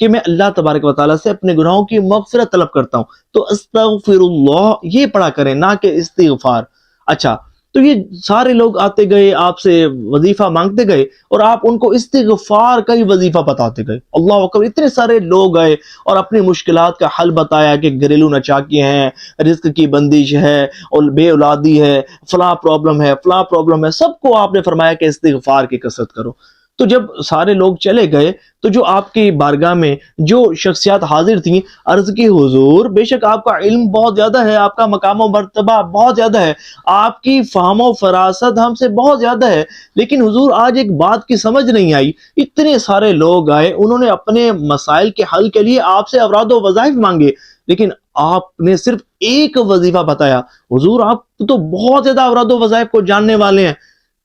کہ میں اللہ تبارک و تعالیٰ سے اپنے گناہوں کی مغفرت طلب کرتا ہوں، تو استغفر اللہ یہ پڑھا کریں، نہ کہ استغفار۔ اچھا، تو یہ سارے لوگ آتے گئے آپ سے وظیفہ مانگتے گئے اور آپ ان کو استغفار کا ہی وظیفہ بتاتے گئے۔ اللہ اکبر، اتنے سارے لوگ آئے اور اپنی مشکلات کا حل بتایا کہ گھریلو نچاکی ہیں، رزق کی بندش ہے اور بے اولادی ہے، فلاں پرابلم ہے، سب کو آپ نے فرمایا کہ استغفار کی کثرت کرو۔ تو جب سارے لوگ چلے گئے تو جو آپ کی بارگاہ میں جو شخصیات حاضر تھیں، عرض کی حضور بے شک آپ کا علم بہت زیادہ ہے، آپ کا مقام و مرتبہ بہت زیادہ ہے، آپ کی فہم و فراست ہم سے بہت زیادہ ہے، لیکن حضور آج ایک بات کی سمجھ نہیں آئی۔ اتنے سارے لوگ آئے، انہوں نے اپنے مسائل کے حل کے لیے آپ سے اوراد و وظائف مانگے، لیکن آپ نے صرف ایک وظیفہ بتایا۔ حضور آپ تو بہت زیادہ اوراد و وظائف کو جاننے والے ہیں،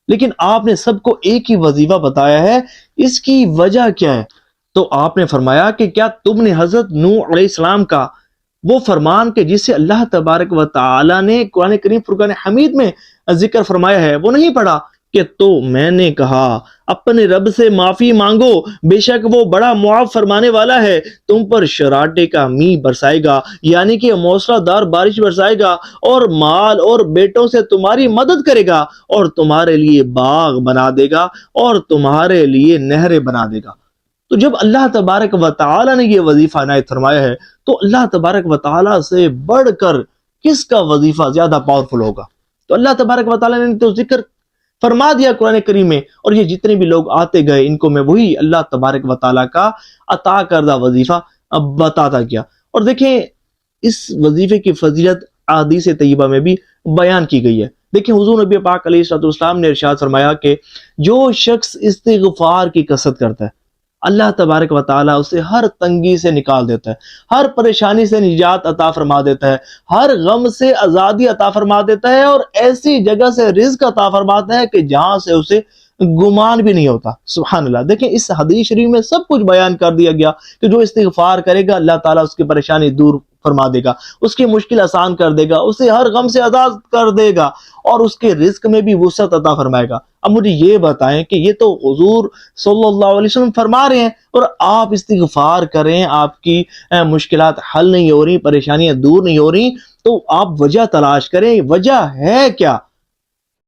لیکن آپ نے سب کو ایک ہی وظیفہ بتایا ہے، اس کی وجہ کیا ہے؟ تو آپ نے فرمایا کہ کیا تم نے حضرت نوح علیہ السلام کا وہ فرمان کہ جس سے اللہ تبارک و تعالی نے قرآن کریم فرقان حمید میں ذکر فرمایا ہے وہ نہیں پڑھا کہ تو میں نے کہا اپنے رب سے معافی مانگو، بے شک وہ بڑا معاف فرمانے والا ہے، تم پر شراٹے کا می برسائے گا، یعنی کہ موسلا دار بارش برسائے گا، اور مال اور بیٹوں سے تمہاری مدد کرے گا، اور تمہارے لیے باغ بنا دے گا، اور تمہارے لیے نہریں بنا دے گا۔ تو جب اللہ تبارک و تعالی نے یہ وظیفہ عنایت فرمایا ہے تو اللہ تبارک و تعالی سے بڑھ کر کس کا وظیفہ زیادہ پاورفل ہوگا؟ تو اللہ تبارک و تعالی نے تو ذکر فرما دیا قرآن کریم میں، اور یہ جتنے بھی لوگ آتے گئے ان کو میں وہی اللہ تبارک و تعالی کا عطا کردہ وظیفہ بتاتا گیا۔ اور دیکھیں اس وظیفے کی فضیلت احادیث طیبہ میں بھی بیان کی گئی ہے۔ دیکھیں حضور نبی پاک علیہ السلام نے ارشاد فرمایا کہ جو شخص استغفار کی کثرت کرتا ہے اللہ تبارک و تعالیٰ اسے ہر تنگی سے نکال دیتا ہے، ہر پریشانی سے نجات عطا فرما دیتا ہے، ہر غم سے آزادی عطا فرما دیتا ہے، اور ایسی جگہ سے رزق عطا فرماتا ہے کہ جہاں سے اسے گمان بھی نہیں ہوتا۔ سبحان اللہ۔ دیکھیں اس حدیث شریف میں سب کچھ بیان کر دیا گیا کہ جو استغفار کرے گا اللہ تعالیٰ اس کی پریشانی دور فرما دے گا، اس کی مشکل آسان کر دے گا، اسے ہر غم سے آزاد کر دے گا، اور اس کے رزق میں بھی وسعت عطا فرمائے گا۔ اب مجھے یہ بتائیں کہ یہ تو حضور صلی اللہ علیہ وسلم فرما رہے ہیں، اور آپ استغفار کریں، آپ کی مشکلات حل نہیں ہو رہی، پریشانیاں دور نہیں ہو رہی، تو آپ وجہ تلاش کریں، وجہ ہے کیا؟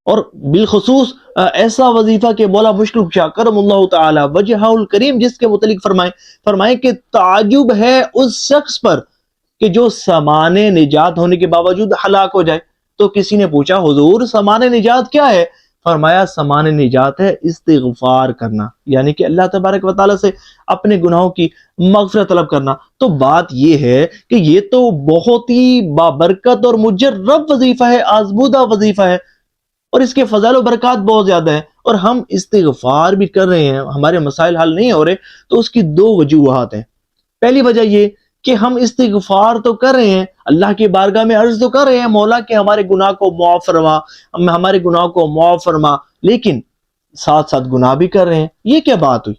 اور بالخصوص ایسا وظیفہ کہ مولا مشکل کشا کرم اللہ تعالی وجہہ الکریم جس کے متعلق فرمائیں کہ تعجب ہے اس شخص پر کہ جو سامان نجات ہونے کے باوجود ہلاک ہو جائے۔ تو کسی نے پوچھا حضور سامان نجات کیا ہے؟ فرمایا سامان نجات ہے استغفار کرنا، یعنی کہ اللہ تبارک و تعالیٰ سے اپنے گناہوں کی مغفرت طلب کرنا۔ تو بات یہ ہے کہ یہ تو بہت ہی بابرکت اور مجرب وظیفہ ہے، آزمودہ وظیفہ ہے، اور اس کے فضائل و برکات بہت زیادہ ہیں، اور ہم استغفار بھی کر رہے ہیں، ہمارے مسائل حل نہیں ہو رہے، تو اس کی دو وجوہات ہیں۔ پہلی وجہ یہ کہ ہم استغفار تو کر رہے ہیں، اللہ کی بارگاہ میں عرض تو کر رہے ہیں مولا کہ ہمارے گناہ کو معاف فرما، ہمارے گناہ کو معاف فرما، لیکن ساتھ ساتھ گناہ بھی کر رہے ہیں۔ یہ کیا بات ہوئی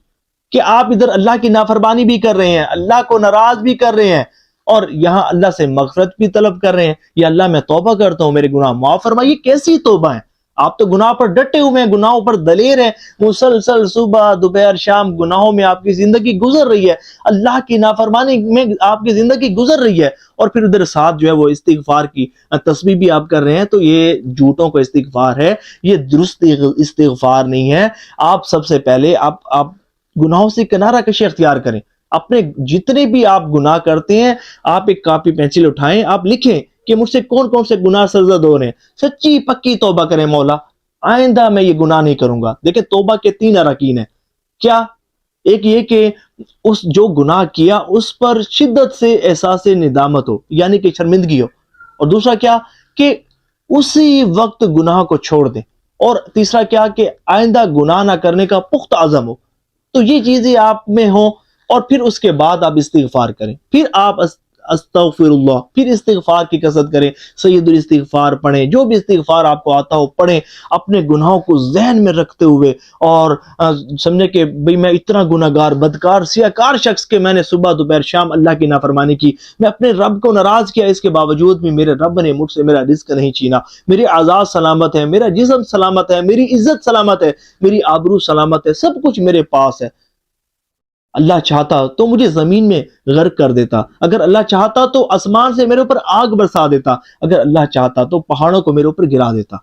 کہ آپ ادھر اللہ کی نافرمانی بھی کر رہے ہیں، اللہ کو ناراض بھی کر رہے ہیں، اور یہاں اللہ سے مغفرت بھی طلب کر رہے ہیں، یا اللہ میں توبہ کرتا ہوں میرے گناہ معاف فرما۔ یہ کیسی توبہ ہے؟ آپ تو گناہ پر ڈٹے ہوئے ہیں، گناہوں پر دلیر ہیں، مسلسل صبح دوپہر شام گناہوں میں آپ کی زندگی گزر رہی ہے، اللہ کی نافرمانی میں آپ کی زندگی گزر رہی ہے، اور پھر ادھر ساتھ جو ہے وہ استغفار کی تسبیح بھی آپ کر رہے ہیں۔ تو یہ جھوٹوں کا استغفار ہے، یہ درست استغفار نہیں ہے۔ آپ سب سے پہلے آپ گناہوں سے کنارہ کشی اختیار کریں، اپنے جتنے بھی آپ گناہ کرتے ہیں آپ ایک کاپی پینسل اٹھائیں، آپ لکھیں کہ مجھ سے کون کون سے گناہ سرزد ہو رہے ہیں، سچی پکی توبہ کریں، مولا آئندہ میں یہ گناہ نہیں کروں گا۔ دیکھیں توبہ کے 3 ارکین ہیں، کیا؟ ایک یہ کہ اس جو گناہ کیا اس پر شدت سے احساس ندامت ہو، یعنی کہ شرمندگی ہو، اور دوسرا کیا کہ اسی وقت گناہ کو چھوڑ دیں، اور تیسرا کیا کہ آئندہ گناہ نہ کرنے کا پختہ عزم ہو۔ تو یہ چیزیں آپ میں ہوں، اور پھر اس کے بعد آپ استغفار کریں، پھر آپ استغفر اللہ، پھر استغفار کی کثرت کریں، سید الاستغفار پڑھیں، جو بھی استغفار آپ کو آتا ہو پڑھیں، اپنے گناہوں کو ذہن میں رکھتے ہوئے، اور سمجھے کہ بھئی میں اتنا گناہگار بدکار سیاکار شخص کہ میں نے صبح دوپہر شام اللہ کی نافرمانی کی، میں اپنے رب کو ناراض کیا، اس کے باوجود بھی میرے رب نے مجھ سے میرا رزق نہیں چھینا، میرے اعضاء سلامت ہے، میرا جسم سلامت ہے، میری عزت سلامت ہے، میری آبرو سلامت ہے، سب کچھ میرے پاس ہے۔ اللہ چاہتا تو مجھے زمین میں غرق کر دیتا، اگر اللہ چاہتا تو آسمان سے میرے اوپر آگ برسا دیتا، اگر اللہ چاہتا تو پہاڑوں کو میرے اوپر گرا دیتا،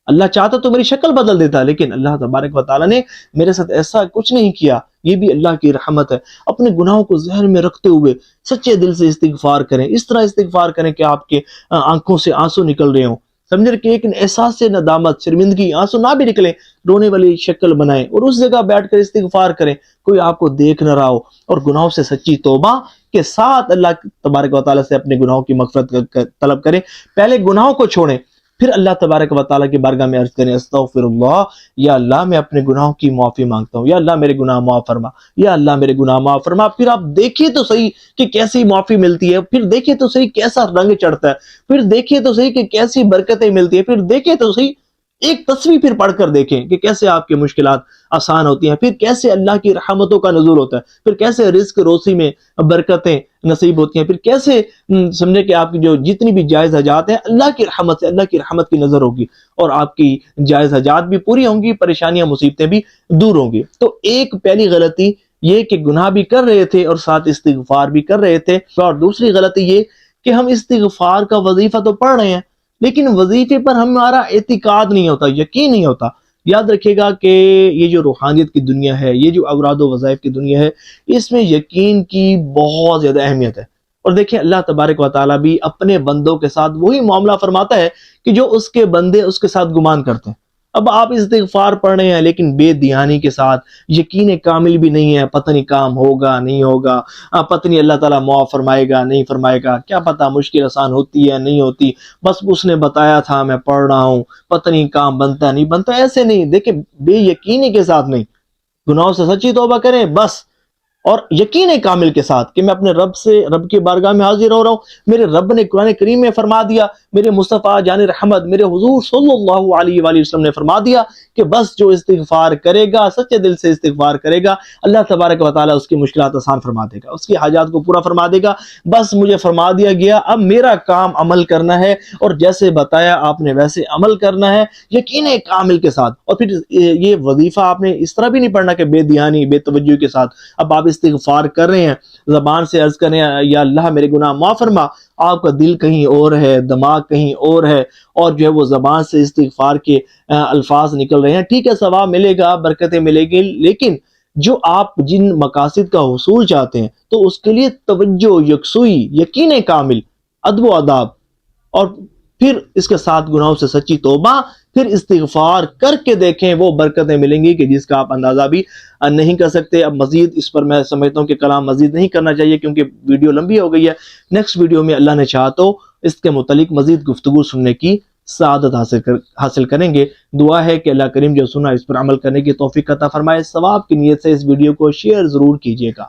اللہ چاہتا تو میری شکل بدل دیتا، لیکن اللہ تبارک و تعالیٰ نے میرے ساتھ ایسا کچھ نہیں کیا۔ یہ بھی اللہ کی رحمت ہے۔ اپنے گناہوں کو ذہن میں رکھتے ہوئے سچے دل سے استغفار کریں، اس طرح استغفار کریں کہ آپ کے آنکھوں سے آنسو نکل رہے ہوں، سمجھے کہ ایک احساس سے ندامت، شرمندگی، آنسو نہ بھی نکلے، رونے والی شکل بنائیں اور اس جگہ بیٹھ کر استغفار کریں، کوئی آپ کو دیکھ نہ رہا ہو، اور گناہوں سے سچی توبہ کے ساتھ اللہ تبارک و تعالیٰ سے اپنے گناہوں کی مغفرت طلب کریں۔ پہلے گناہوں کو چھوڑیں، پھر اللہ تبارک و تعالیٰ کی بارگاہ میں عرض کریں استغفر اللہ، یا اللہ میں اپنے گناہوں کی معافی مانگتا ہوں، یا اللہ میرے گناہ معاف فرما، یا اللہ میرے گناہ معاف فرما۔ پھر آپ دیکھیے تو صحیح کہ کیسی معافی ملتی ہے، پھر دیکھیے تو صحیح کیسا رنگ چڑھتا ہے، پھر دیکھیے تو صحیح کہ کیسی برکتیں ملتی ہیں، پھر دیکھیے تو صحیح ایک تصویر پھر پڑھ کر دیکھیں کہ کیسے آپ کی مشکلات آسان ہوتی ہیں، پھر کیسے اللہ کی رحمتوں کا نزول ہوتا ہے، پھر کیسے رزق روزی میں برکتیں نصیب ہوتی ہیں، پھر کیسے سمجھے کہ آپ کی جو جتنی بھی جائز حاجات ہیں اللہ کی رحمت سے، اللہ کی رحمت کی نظر ہوگی اور آپ کی جائز حاجات بھی پوری ہوں گی، پریشانیاں مصیبتیں بھی دور ہوں گی۔ تو ایک پہلی غلطی یہ کہ گناہ بھی کر رہے تھے اور ساتھ استغفار بھی کر رہے تھے، اور دوسری غلطی یہ کہ ہم استغفار کا وظیفہ تو پڑھ رہے ہیں لیکن وظیفے پر ہمارا اعتقاد نہیں ہوتا، یقین نہیں ہوتا۔ یاد رکھیے گا کہ یہ جو روحانیت کی دنیا ہے، یہ جو اوراد و وظائف کی دنیا ہے، اس میں یقین کی بہت زیادہ اہمیت ہے۔ اور دیکھیں اللہ تبارک و تعالیٰ بھی اپنے بندوں کے ساتھ وہی معاملہ فرماتا ہے کہ جو اس کے بندے اس کے ساتھ گمان کرتے ہیں۔ اب آپ استغفار پڑھ رہے ہیں لیکن بے دھیانی کے ساتھ، یقین کامل بھی نہیں ہے، پتہ نہیں کام ہوگا نہیں ہوگا، پتہ نہیں اللہ تعالیٰ معاف فرمائے گا نہیں فرمائے گا، کیا پتہ مشکل آسان ہوتی ہے نہیں ہوتی، بس اس نے بتایا تھا میں پڑھ رہا ہوں، پتہ نہیں کام بنتا نہیں بنتا، ایسے نہیں۔ دیکھیں بے یقینی کے ساتھ نہیں، گناہوں سے سچی توبہ کریں بس، اور یقین کامل کے ساتھ کہ میں اپنے رب کی بارگاہ میں حاضر ہو رہا ہوں، میرے رب نے قرآن کریم میں فرما دیا، میرے مصطفیٰ جان رحمت میرے حضور صلی اللہ علیہ وآلہ وسلم نے فرما دیا کہ بس جو استغفار کرے گا، سچے دل سے استغفار کرے گا، اللہ تبارک و تعالیٰ اس کی مشکلات آسان فرما دے گا، اس کی حاجات کو پورا فرما دے گا۔ بس مجھے فرما دیا گیا، اب میرا کام عمل کرنا ہے، اور جیسے بتایا آپ نے ویسے عمل کرنا ہے یقین کامل کے ساتھ۔ اور پھر یہ وظیفہ آپ نے اس طرح بھی نہیں پڑھنا کہ بے دھیانی بے توجہی کے ساتھ۔ اب آپ استغفار کر رہے ہیں، زبان سے عرض کریں یا اللہ میرے گناہ معاف فرما، آپ کا دل کہیں اور ہے، دماغ کہیں اور ہے، اور جو ہے وہ زبان سے استغفار کے الفاظ نکل رہے ہیں۔ ٹھیک ہے ثواب ملے گا، برکتیں ملے گی، لیکن جو آپ جن مقاصد کا حصول چاہتے ہیں تو اس کے لیے توجہ، یکسوئی، یقین کامل، ادب و آداب، اور پھر اس کے ساتھ گناہوں سے سچی توبہ، پھر استغفار کر کے دیکھیں، وہ برکتیں ملیں گی کہ جس کا آپ اندازہ بھی نہیں کر سکتے۔ اب مزید اس پر میں سمجھتا ہوں کہ کلام مزید نہیں کرنا چاہیے کیونکہ ویڈیو لمبی ہو گئی ہے۔ نیکسٹ ویڈیو میں اللہ نے چاہا تو اس کے متعلق مزید گفتگو سننے کی سعادت حاصل کریں گے۔ دعا ہے کہ اللہ کریم جو سنا اس پر عمل کرنے کی توفیق عطا فرمائے۔ ثواب کی نیت سے اس ویڈیو کو شیئر ضرور کیجیے گا۔